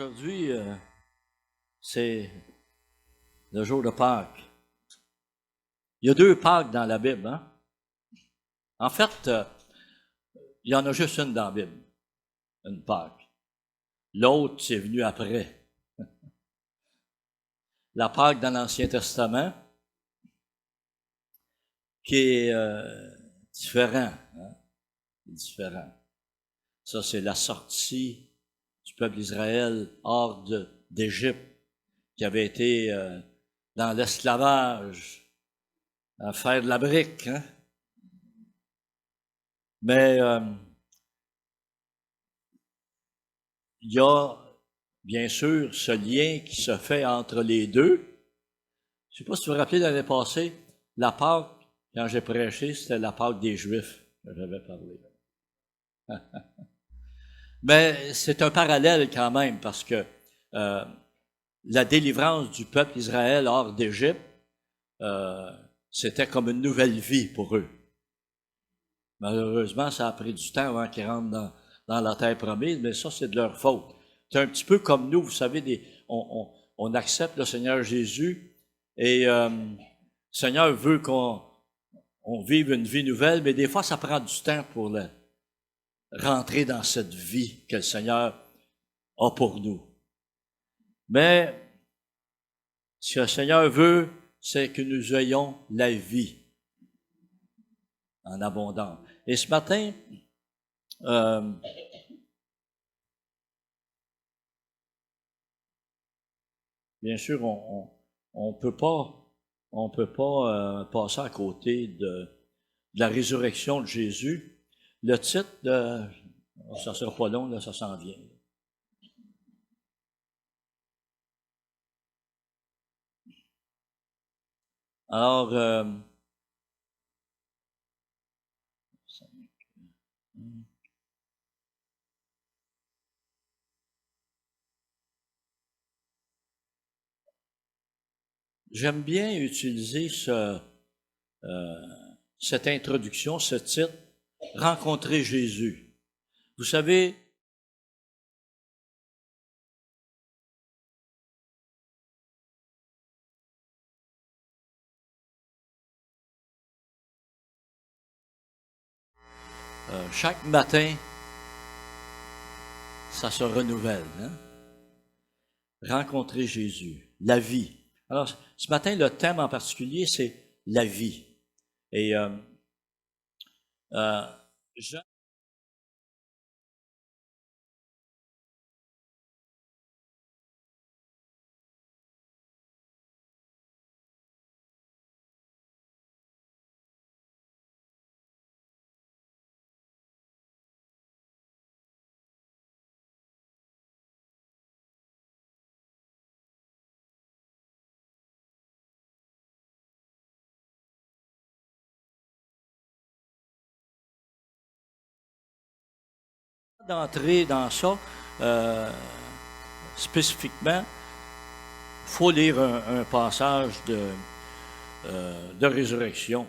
Aujourd'hui, c'est le jour de Pâques. Il y a deux Pâques dans la Bible, hein? En fait, il y en a juste une dans la Bible, une Pâque. L'autre, c'est venu après. La Pâque dans l'Ancien Testament, qui est différent, hein? Différent. Ça, c'est la sortie du peuple d'Israël hors d'Égypte, qui avait été dans l'esclavage, à faire de la brique, hein? Mais il y a bien sûr ce lien qui se fait entre les deux. Je ne sais pas si vous vous rappelez l'année passée, la Pâque, quand j'ai prêché, c'était la Pâque des Juifs que j'avais parlé. Mais c'est un parallèle quand même, parce que la délivrance du peuple d'Israël hors d'Égypte, c'était comme une nouvelle vie pour eux. Malheureusement, ça a pris du temps avant qu'ils rentrent dans la terre promise, mais ça, c'est de leur faute. C'est un petit peu comme nous, vous savez, on accepte le Seigneur Jésus et le Seigneur veut qu'on vive une vie nouvelle, mais des fois, ça prend du temps pour rentrer dans cette vie que le Seigneur a pour nous. Mais ce que le Seigneur veut, c'est que nous ayons la vie en abondance. Et ce matin, bien sûr, on peut pas passer à côté de la résurrection de Jésus. Le titre ça sera pas long, là, ça s'en vient. Alors, j'aime bien utiliser cette introduction, ce titre, « Rencontrer Jésus ». Vous savez, chaque matin, ça se renouvelle, hein? Rencontrer Jésus, la vie. Alors, ce matin, le thème en particulier, c'est la vie. Et d'entrer dans ça, spécifiquement, il faut lire un passage de résurrection.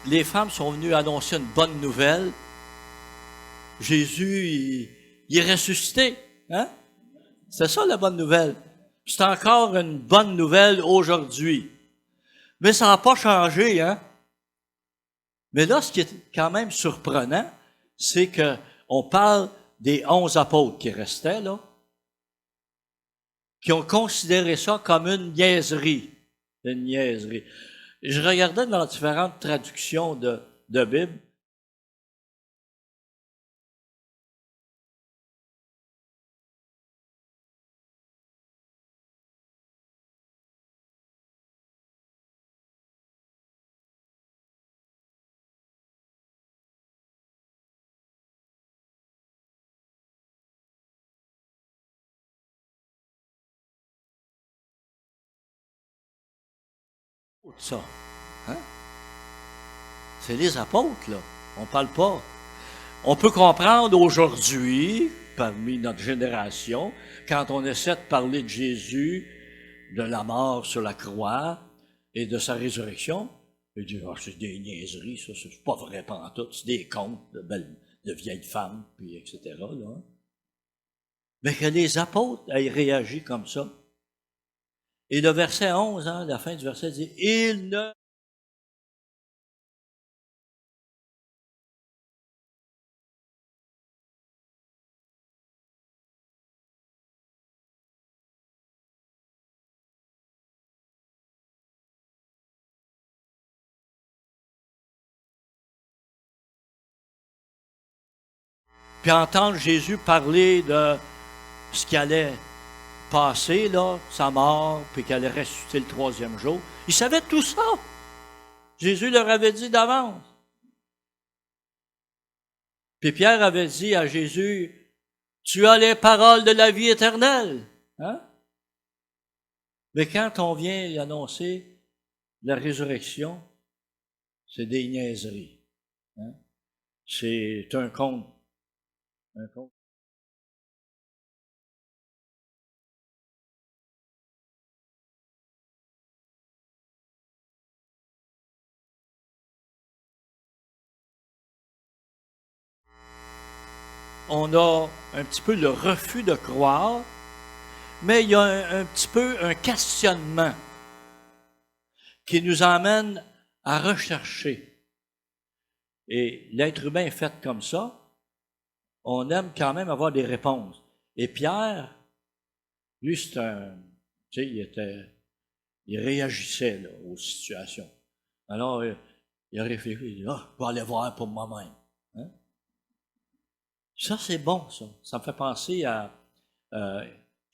Les femmes sont venues annoncer une bonne nouvelle. Jésus, il est ressuscité, hein? C'est ça la bonne nouvelle. C'est encore une bonne nouvelle aujourd'hui. Mais ça n'a pas changé, hein? Mais là, ce qui est quand même surprenant, c'est qu'on parle des 11 apôtres qui restaient, là, qui ont considéré ça comme une niaiserie. Une niaiserie. Je regardais dans différentes traductions de Bible. Ça. Hein? C'est les apôtres, là. On parle pas. On peut comprendre aujourd'hui, parmi notre génération, quand on essaie de parler de Jésus, de la mort sur la croix et de sa résurrection, il dit, oh, c'est des niaiseries, ça, c'est pas vrai pantoute, c'est des contes de vieilles femmes, puis etc. Là. Mais que les apôtres aient réagi comme ça. Et le verset 11, hein, la fin du verset dit, il ne puis entendre Jésus parler de ce qui allait passer, là, sa mort, puis qu'elle allait ressusciter le troisième jour. Il savait tout ça. Jésus leur avait dit d'avance. Puis Pierre avait dit à Jésus, tu as les paroles de la vie éternelle. Hein? Mais quand on vient y annoncer la résurrection, c'est des niaiseries. Hein? C'est un conte. Un conte. On a un petit peu le refus de croire, mais il y a un petit peu un questionnement qui nous emmène à rechercher. Et l'être humain est fait comme ça. On aime quand même avoir des réponses. Et Pierre, lui, c'est un... Tu sais, il réagissait là, aux situations. Alors, il a réfléchi, il dit, ah, je vais aller voir pour moi-même. Hein? Ça, c'est bon, ça. Ça me fait penser à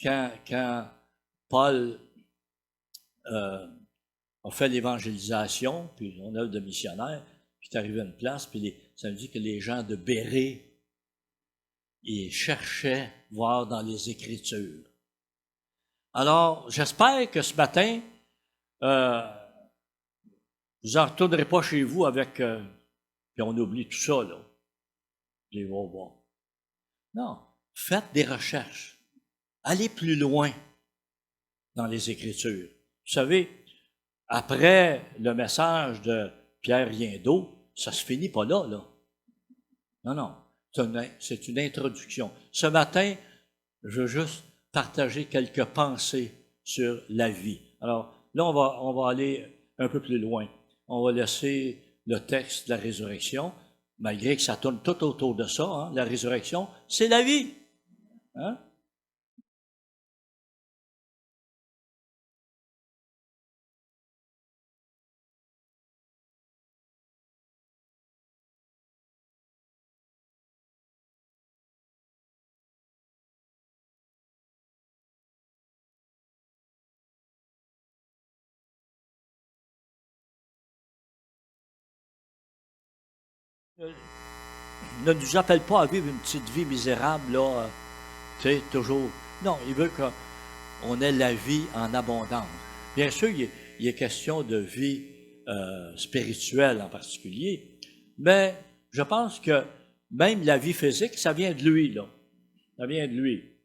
quand Paul a fait l'évangélisation, puis son œuvre de missionnaire, puis il est arrivé à une place, puis ça me dit que les gens de Bérée, ils cherchaient voir dans les Écritures. Alors, j'espère que ce matin, vous n'en retournerez pas chez vous avec, puis on oublie tout ça, là. Les voir. Non, faites des recherches. Allez plus loin dans les Écritures. Vous savez, après le message de Pierre Riendeau, ça se finit pas là, là. Non, non. C'est une introduction. Ce matin, je veux juste partager quelques pensées sur la vie. Alors, là, on va aller un peu plus loin. On va laisser le texte de la résurrection, malgré que ça tourne tout autour de ça. Hein, la résurrection, c'est la vie. Hein? Ne nous appelle pas à vivre une petite vie misérable, là, tu sais, toujours. Non, il veut qu'on ait la vie en abondance. Bien sûr, il est question de vie spirituelle en particulier, mais je pense que même la vie physique, ça vient de lui, là. Ça vient de lui.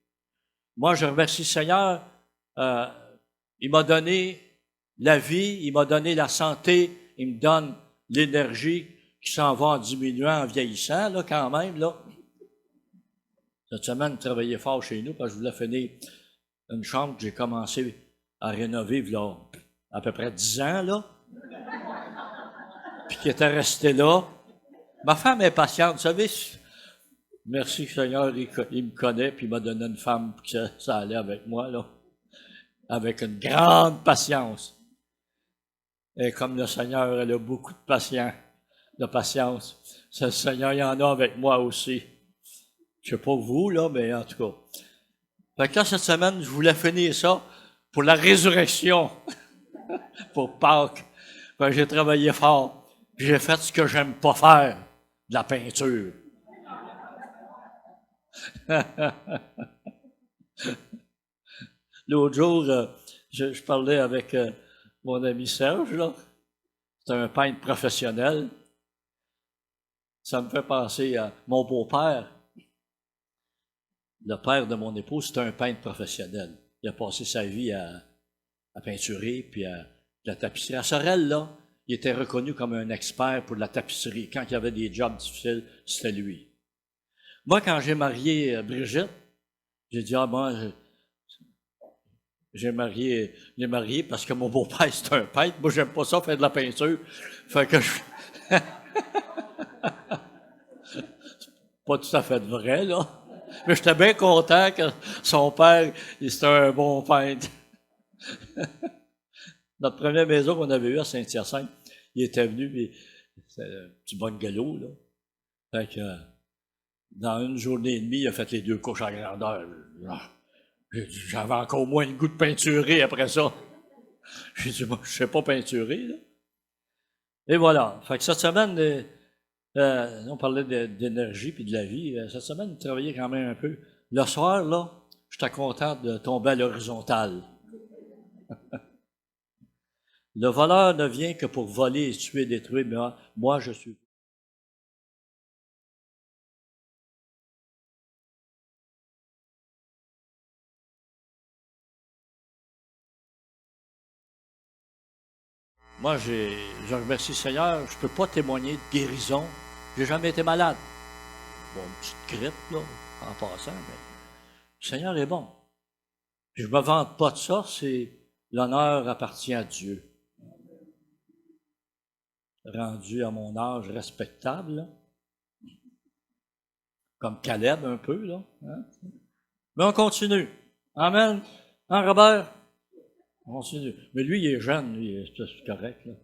Moi, je remercie le Seigneur. Euh, il m'a donné la vie, il m'a donné la santé, il me donne l'énergie qui s'en va en diminuant, en vieillissant, là, quand même, là. Cette semaine, je travaillais fort chez nous parce que je voulais finir une chambre que j'ai commencé à rénover, là, à peu près 10 ans, là. puis qui était resté là. Ma femme est patiente, vous savez. Merci Seigneur, il me connaît, puis il m'a donné une femme qui ça allait avec moi, là, avec une grande patience. Et comme le Seigneur, elle a beaucoup de patience. Le Seigneur, il y en a avec moi aussi. Je sais pas vous, là, mais en tout cas. Fait que là, cette semaine, je voulais finir ça pour la résurrection, pour Pâques. Fait que j'ai travaillé fort, puis j'ai fait ce que j'aime pas faire, de la peinture. L'autre jour, je parlais avec mon ami Serge, là. C'est un peintre professionnel. Ça me fait penser à mon beau-père. Le père de mon épouse, c'est un peintre professionnel. Il a passé sa vie à peinturer puis à la tapisserie. À Sorel, là, il était reconnu comme un expert pour la tapisserie. Quand il y avait des jobs difficiles, c'était lui. Moi, quand j'ai marié Brigitte, j'ai dit, ah, moi, j'ai marié parce que mon beau-père, c'est un peintre. Moi, j'aime pas ça faire de la peinture. Fait que pas tout à fait vrai, là. Mais j'étais bien content que son père, c'était un bon peintre. Notre première maison qu'on avait eue à Saint-Hyacinthe, il était venu, puis c'était un petit bungalow, là. Fait que, dans une journée et demie, il a fait les 2 couches à grandeur. J'avais encore moins le goût de peinturer après ça. J'ai dit, moi, je sais pas peinturer, là. Et voilà. Fait que cette semaine, on parlait d'énergie puis de la vie. Cette semaine, on travaillait quand même un peu. Le soir, là, j'étais content de tomber à l'horizontale. Le voleur ne vient que pour voler, tuer, détruire, mais moi, je suis. Moi, je remercie le Seigneur. Je peux pas témoigner de guérison. J'ai jamais été malade. Bon, une petite grippe, là, en passant, mais le Seigneur est bon. Puis je me vante pas de ça, c'est l'honneur appartient à Dieu. Rendu à mon âge respectable, là, comme Caleb un peu, là. Hein? Mais on continue. Amen. Hein, Robert? On continue. Mais lui, il est jeune, lui, c'est correct, là.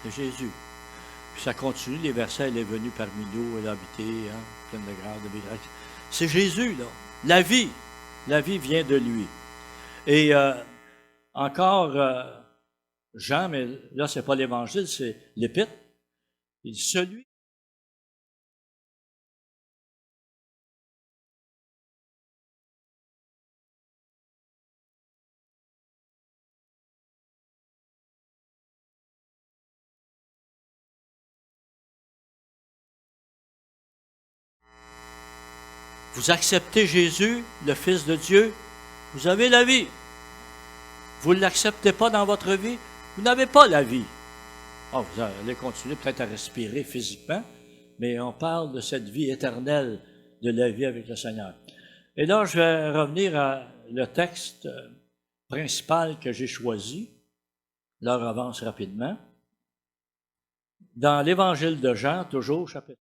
C'est Jésus. Puis ça continue, les versets, elle est venue parmi nous, elle a habité, hein, pleine de grâce, de miracles. C'est Jésus, là. La vie. La vie vient de lui. Et encore, Jean, mais là, c'est pas l'Évangile, c'est l'Épître. Il dit, celui. Vous acceptez Jésus, le Fils de Dieu, vous avez la vie. Vous ne l'acceptez pas dans votre vie, vous n'avez pas la vie. Oh, vous allez continuer peut-être à respirer physiquement, mais on parle de cette vie éternelle, de la vie avec le Seigneur. Et là, je vais revenir à le texte principal que j'ai choisi. L'heure avance rapidement. Dans l'Évangile de Jean, toujours, chapitre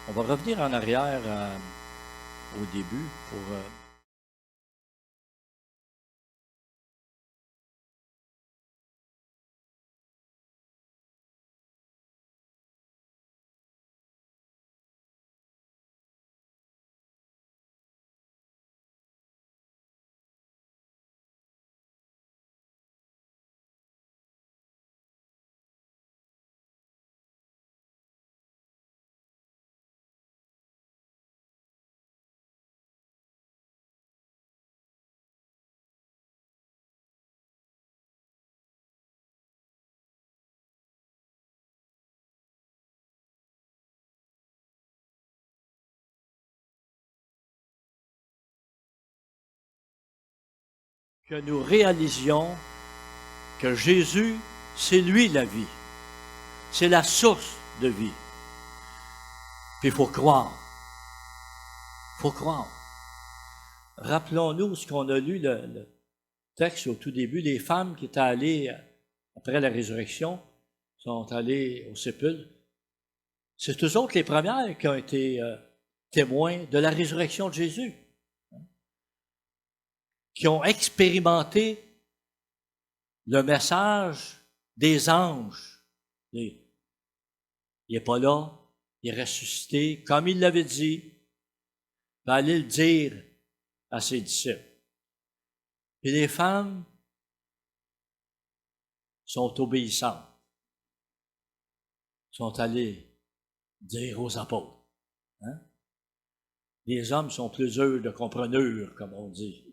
On va revenir en arrière au début pour... que nous réalisions que Jésus, c'est lui la vie. C'est la source de vie. Puis il faut croire. Il faut croire. Rappelons-nous ce qu'on a lu, le texte au tout début, les femmes qui étaient allées, après la résurrection, sont allées au sépulcre. C'est eux autres les premières qui ont été témoins de la résurrection de Jésus, qui ont expérimenté le message des anges. Il n'est pas là, il est ressuscité, comme il l'avait dit. Il va aller le dire à ses disciples. Et les femmes sont obéissantes, sont allées dire aux apôtres. Hein? Les hommes sont plus heureux de compreneur, comme on dit.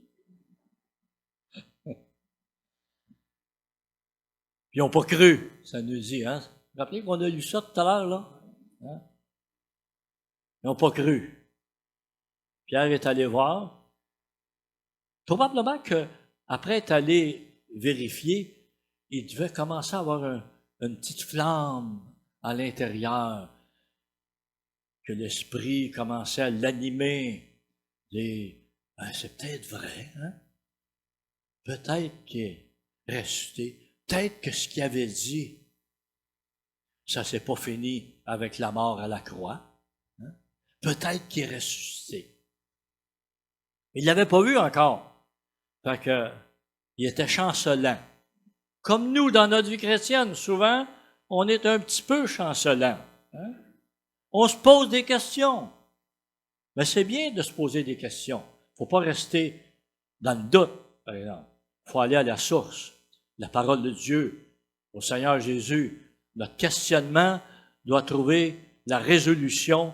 Puis ils n'ont pas cru, ça nous dit. Hein? Vous vous rappelez qu'on a lu ça tout à l'heure, là? Hein? Ils n'ont pas cru. Pierre est allé voir. Probablement qu'après être allé vérifier, il devait commencer à avoir une petite flamme à l'intérieur, que l'esprit commençait à l'animer. C'est peut-être vrai, hein? Peut-être qu'il est ressuscité. Peut-être que ce qu'il avait dit, ça ne s'est pas fini avec la mort à la croix. Hein? Peut-être qu'il est ressuscité. Il ne l'avait pas vu encore. Fait que, il était chancelant. Comme nous, dans notre vie chrétienne, souvent, on est un petit peu chancelant. Hein? On se pose des questions. Mais c'est bien de se poser des questions. Il ne faut pas rester dans le doute, par exemple. Il faut aller à la source. La parole de Dieu, au Seigneur Jésus. Notre questionnement doit trouver la résolution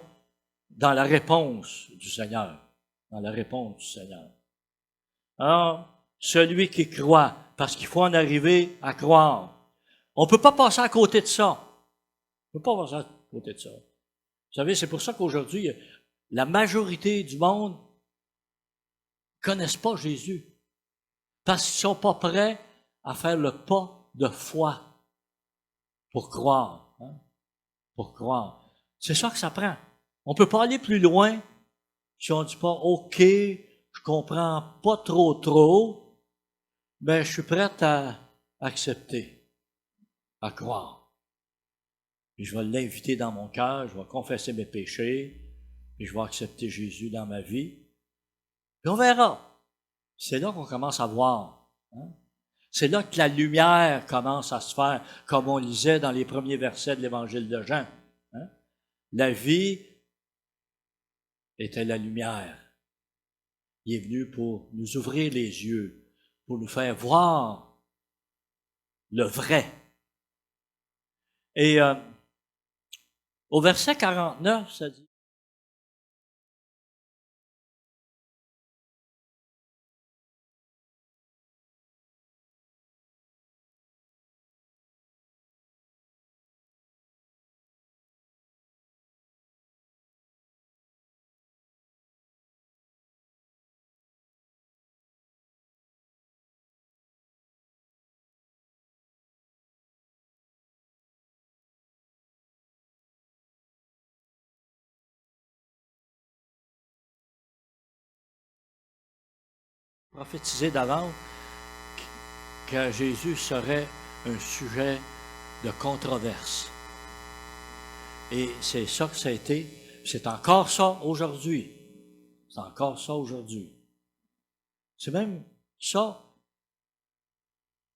dans la réponse du Seigneur. Dans la réponse du Seigneur. Alors, celui qui croit, parce qu'il faut en arriver à croire. On ne peut pas passer à côté de ça. On ne peut pas passer à côté de ça. Vous savez, c'est pour ça qu'aujourd'hui, la majorité du monde ne connaissent pas Jésus. Parce qu'ils ne sont pas prêts à faire le pas de foi pour croire. Hein? Pour croire. C'est ça que ça prend. On ne peut pas aller plus loin si on ne dit pas « OK, je comprends pas trop, mais je suis prêt à accepter, à croire. Puis je vais l'inviter dans mon cœur, je vais confesser mes péchés, puis je vais accepter Jésus dans ma vie. Puis on verra. C'est là qu'on commence à voir. Hein? C'est là que la lumière commence à se faire, comme on lisait dans les premiers versets de l'Évangile de Jean. Hein? La vie était la lumière. Il est venu pour nous ouvrir les yeux, pour nous faire voir le vrai. Et au verset 49, ça dit, prophétisé d'avance que Jésus serait un sujet de controverse. Et c'est ça que ça a été. C'est encore ça aujourd'hui. C'est encore ça aujourd'hui. C'est même ça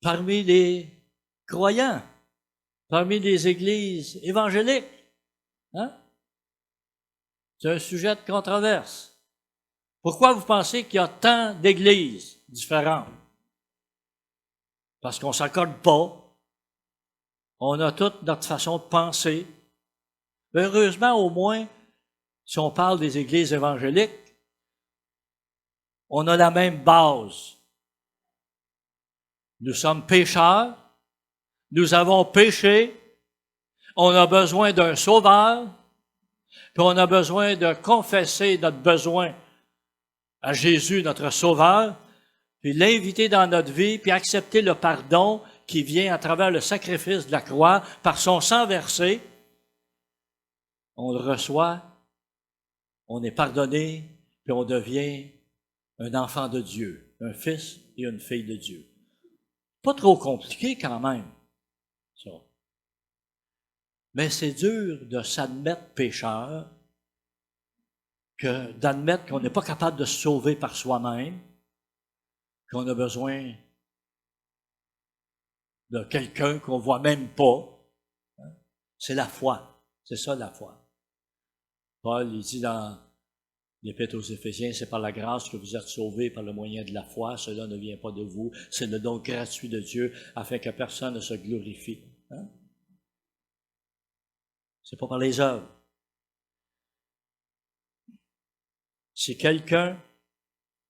parmi les croyants, parmi les églises évangéliques. Hein? C'est un sujet de controverse. Pourquoi vous pensez qu'il y a tant d'églises différentes? Parce qu'on ne s'accorde pas. On a toute notre façon de penser. Heureusement, au moins, si on parle des églises évangéliques, on a la même base. Nous sommes pécheurs, nous avons péché, on a besoin d'un sauveur, puis on a besoin de confesser notre besoin à Jésus, notre sauveur, puis l'inviter dans notre vie, puis accepter le pardon qui vient à travers le sacrifice de la croix, par son sang versé. On le reçoit, on est pardonné, puis on devient un enfant de Dieu, un fils et une fille de Dieu. Pas trop compliqué quand même, ça. Mais c'est dur de s'admettre pécheur, d'admettre qu'on n'est pas capable de se sauver par soi-même, qu'on a besoin de quelqu'un qu'on ne voit même pas. C'est la foi. C'est ça la foi. Paul, il dit dans l'Épître aux Éphésiens, c'est par la grâce que vous êtes sauvés par le moyen de la foi. Cela ne vient pas de vous. C'est le don gratuit de Dieu afin que personne ne se glorifie. Hein? C'est pas par les œuvres. Si quelqu'un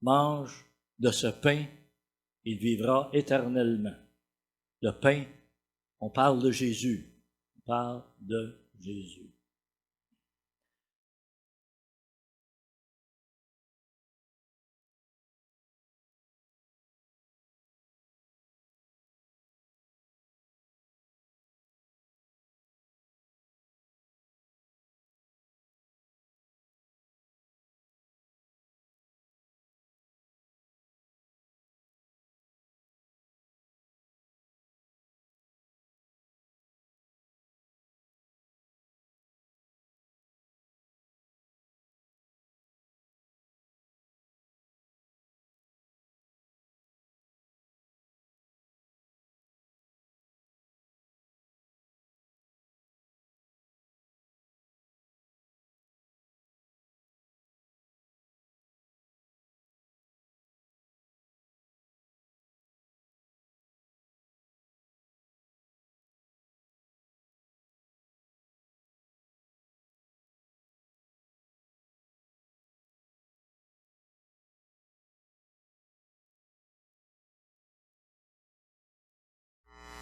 mange de ce pain, il vivra éternellement. Le pain, on parle de Jésus. On parle de Jésus.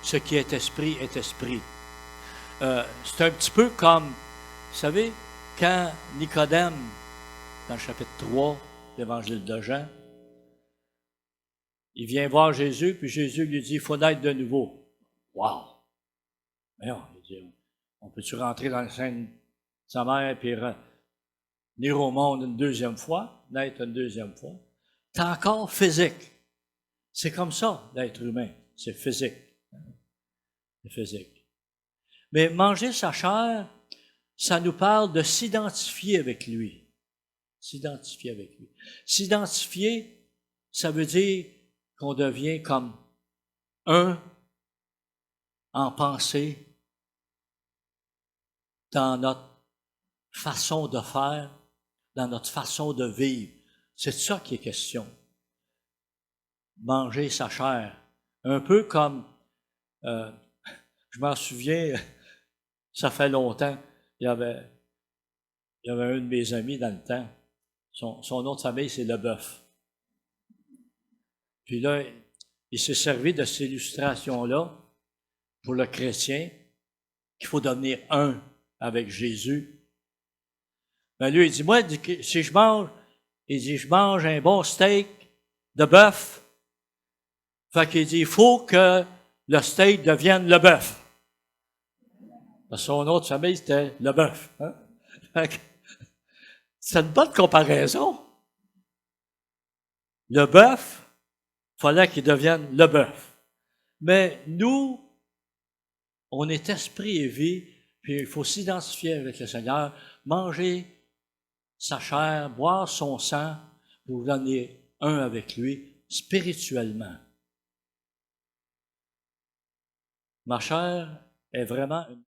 Ce qui est esprit est esprit. C'est un petit peu comme, vous savez, quand Nicodème, dans le chapitre 3 de l'Évangile de Jean, il vient voir Jésus, puis Jésus lui dit, il faut naître de nouveau. Wow! Mais non, il dit, on peut-tu rentrer dans le sein de sa mère, puis venir au monde une deuxième fois, naître une deuxième fois? C'est encore physique. C'est comme ça, l'être humain. C'est physique. C'est physique. Mais manger sa chair, ça nous parle de s'identifier avec lui. S'identifier avec lui. S'identifier, ça veut dire qu'on devient comme un en pensée dans notre façon de faire, dans notre façon de vivre. C'est de ça qui est question. Manger sa chair. Un peu comme, je m'en souviens, ça fait longtemps, il y avait un de mes amis dans le temps, son nom de famille, c'est Leboeuf. Puis là, il s'est servi de cette illustration-là pour le chrétien, qu'il faut devenir un avec Jésus. Ben lui, il dit, moi, si je mange, il dit, je mange un bon steak de bœuf. Fait qu'il dit, il faut que le steak devienne le bœuf. Parce que son autre famille, c'était le bœuf. Hein? C'est une bonne comparaison. Le bœuf, il fallait qu'il devienne le bœuf. Mais nous, on est esprit et vie, Puis il faut s'identifier avec le Seigneur, manger sa chair, boire son sang, pour donner un avec lui spirituellement. Ma chair est vraiment une...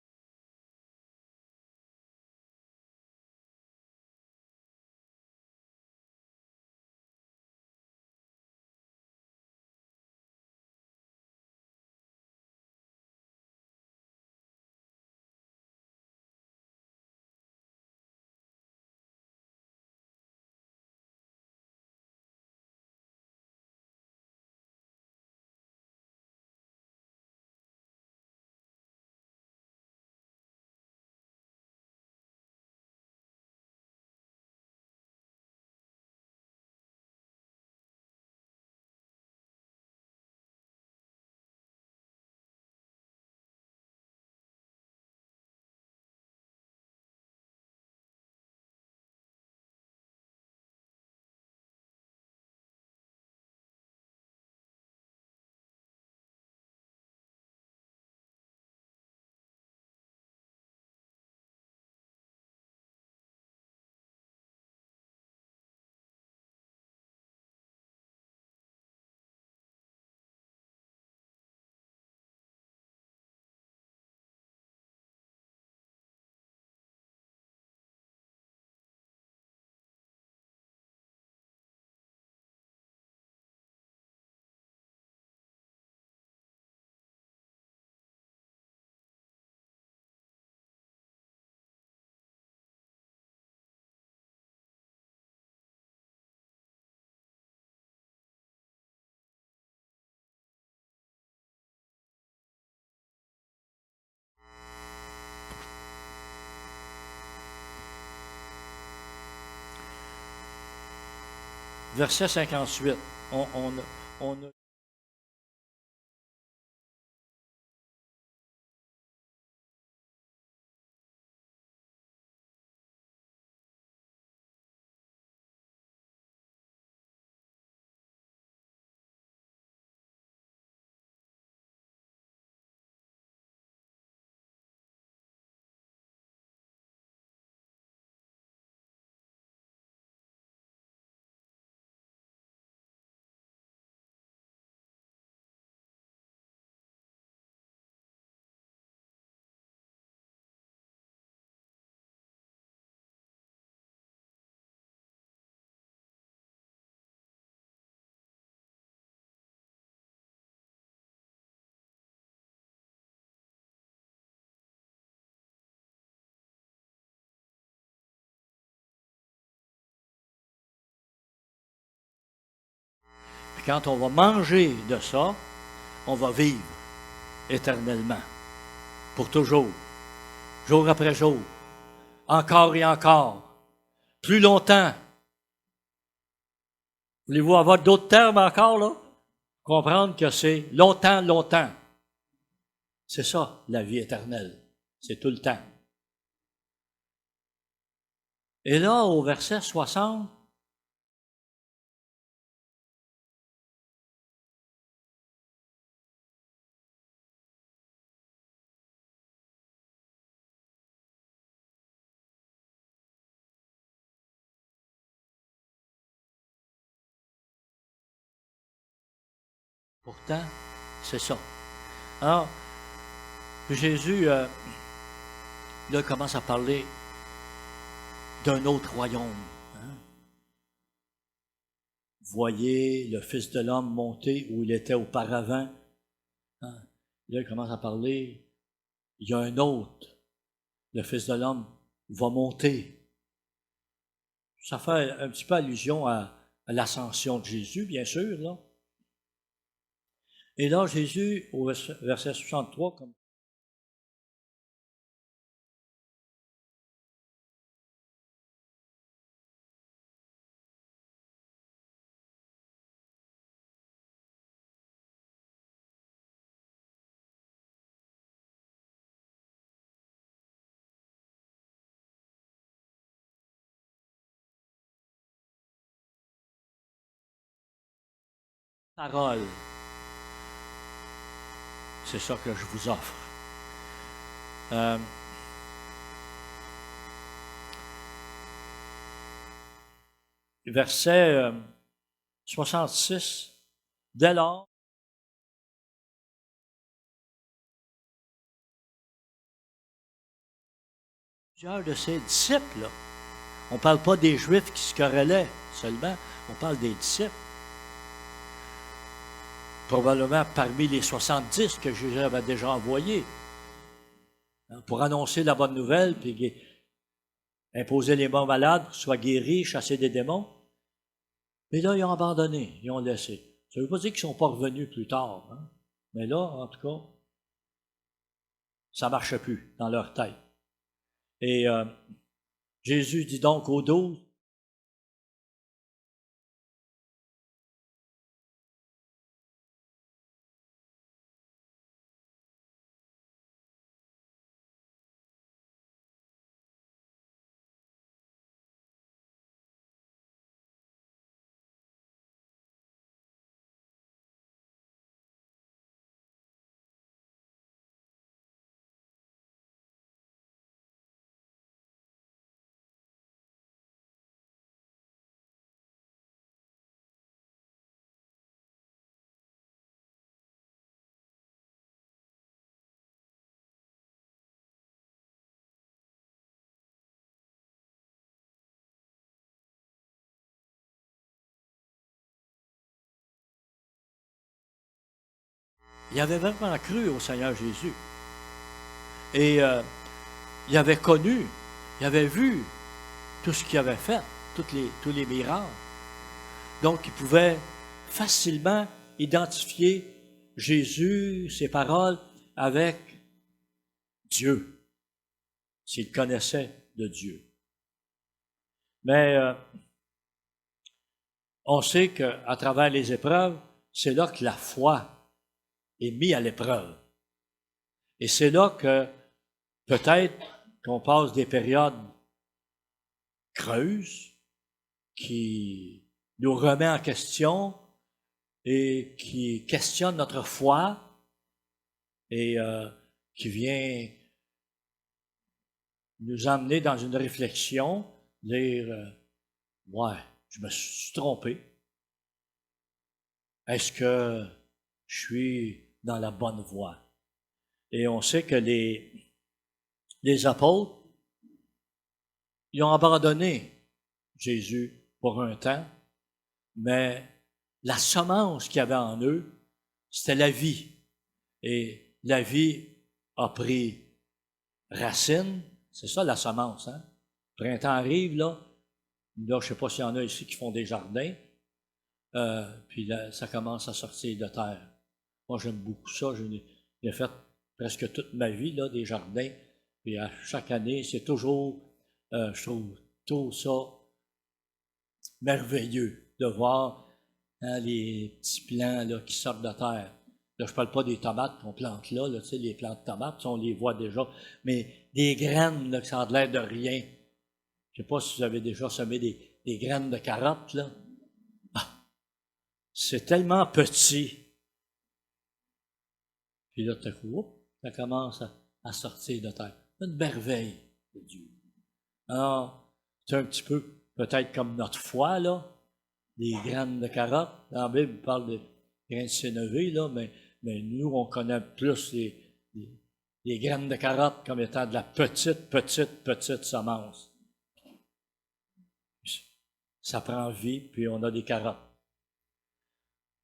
Verset 58. On a Puis quand on va manger de ça, on va vivre éternellement, pour toujours, jour après jour, encore et encore, plus longtemps. Voulez-vous avoir d'autres termes encore, là? Comprendre que c'est longtemps, longtemps. C'est ça, la vie éternelle. C'est tout le temps. Et là, au verset 60, pourtant, c'est ça. Alors, Jésus, là, commence à parler d'un autre royaume. Hein? Voyez le Fils de l'homme monter où il était auparavant. Hein? Là, il commence à parler, il y a un autre. Le Fils de l'homme va monter. Ça fait un petit peu allusion à l'ascension de Jésus, bien sûr, là. Et là, Jésus, au verset 63, comme parole, c'est ça que je vous offre. verset 66. Dès lors, plusieurs de ses disciples, là. On ne parle pas des Juifs qui se querellaient seulement, on parle des disciples. Probablement parmi les 70 que Jésus avait déjà envoyés pour annoncer la bonne nouvelle, puis imposer les mains malades, soit guéris, chasser des démons. Mais là, ils ont abandonné, ils ont laissé. Ça ne veut pas dire qu'ils ne sont pas revenus plus tard. Hein? Mais là, en tout cas, ça ne marche plus dans leur tête. Et Jésus dit donc aux 12, ils avaient vraiment cru au Seigneur Jésus. Et ils avaient connu, ils avaient vu tout ce qu'il avait fait, tous les miracles. Donc, ils pouvaient facilement identifier Jésus, ses paroles, avec Dieu, s'ils connaissaient de Dieu. Mais on sait qu'à travers les épreuves, c'est là que la foi est mise à l'épreuve. Et c'est là que peut-être qu'on passe des périodes creuses qui nous remet en question et qui questionne notre foi et qui vient nous emmener dans une réflexion, dire ouais, je me suis trompé. Est-ce que je suis dans la bonne voie? Et on sait que les apôtres, ils ont abandonné Jésus pour un temps, mais la semence qu'il y avait en eux, c'était la vie. Et la vie a pris racine. C'est ça la semence, hein? Le printemps arrive, là. Là, je ne sais pas s'il y en a ici qui font des jardins. Puis là, ça commence à sortir de terre. Moi, j'aime beaucoup ça. J'ai fait presque toute ma vie, là, des jardins. Puis à chaque année, c'est toujours, je trouve tout ça merveilleux de voir hein, les petits plants là, qui sortent de terre. Là, je ne parle pas des tomates qu'on plante là, tu sais, les plants de tomates, on les voit déjà, mais des graines, là, que ça a l'air de rien. Je ne sais pas si vous avez déjà semé des graines de carottes, là. Ah, c'est tellement petit. Puis là, tout à coup, ça commence à sortir de terre. Une merveille de Dieu. Alors, c'est un petit peu peut-être comme notre foi, là, des graines de carottes. Dans la Bible, il parle de graines de sénévé, là, mais nous, on connaît plus les graines de carottes comme étant de la petite semence. Ça prend vie, puis on a des carottes.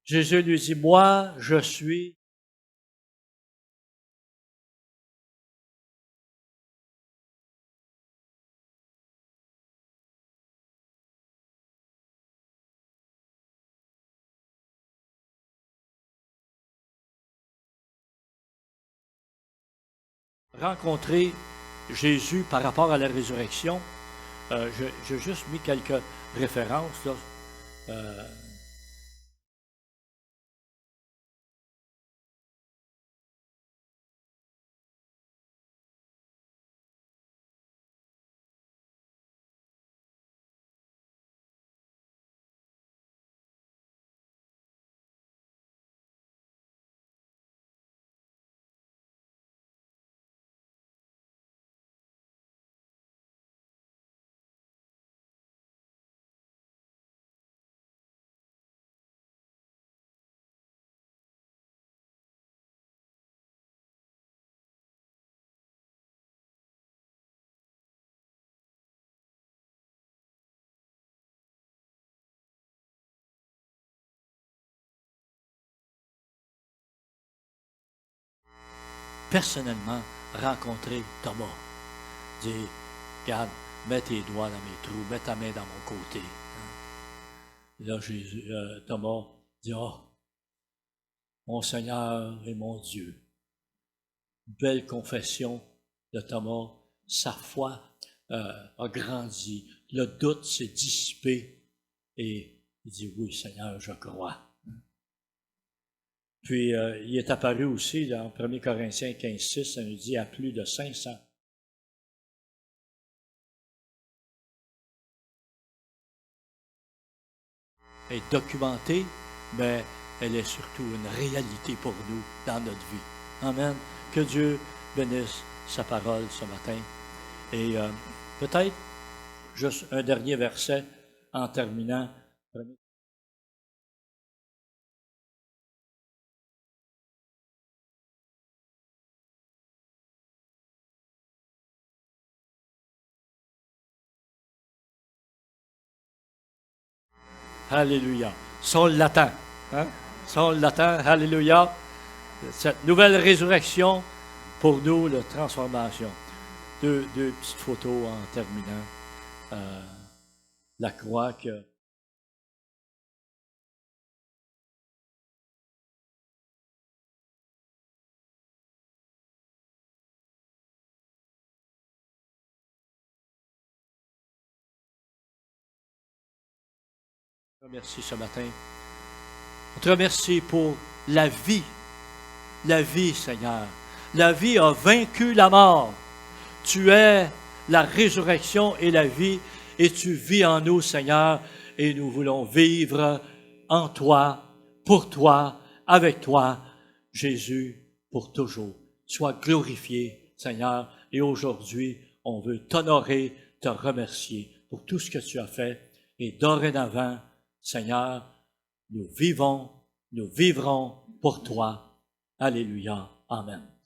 Jésus lui dit, moi, je suis rencontré Jésus par rapport à la résurrection. J'ai juste mis quelques références, là. Euh, personnellement rencontrer Thomas. Dis, regarde, mets tes doigts dans mes trous, mets ta main dans mon côté. Et là, Thomas dit, oh, mon Seigneur et mon Dieu. Belle confession de Thomas. Sa foi a grandi. Le doute s'est dissipé. Et il dit, oui, Seigneur, je crois. Puis, il est apparu aussi, dans 1 Corinthiens 15:6, ça nous dit, à plus de 500. Est documentée, mais elle est surtout une réalité pour nous dans notre vie. Amen. Que Dieu bénisse sa parole ce matin. Et peut-être juste un dernier verset en terminant. Alléluia. Ça, on l'attend. Hein? Ça, on l'attend. Alléluia. Cette nouvelle résurrection, pour nous, la transformation. Deux petites photos en terminant. La croix que... Merci ce matin. On te remercie pour la vie. La vie, Seigneur. La vie a vaincu la mort. Tu es la résurrection et la vie, et tu vis en nous, Seigneur, et nous voulons vivre en toi, pour toi, avec toi, Jésus, pour toujours. Sois glorifié, Seigneur, et aujourd'hui, on veut t'honorer, te remercier pour tout ce que tu as fait, et dorénavant, Seigneur, nous vivrons pour toi. Alléluia. Amen.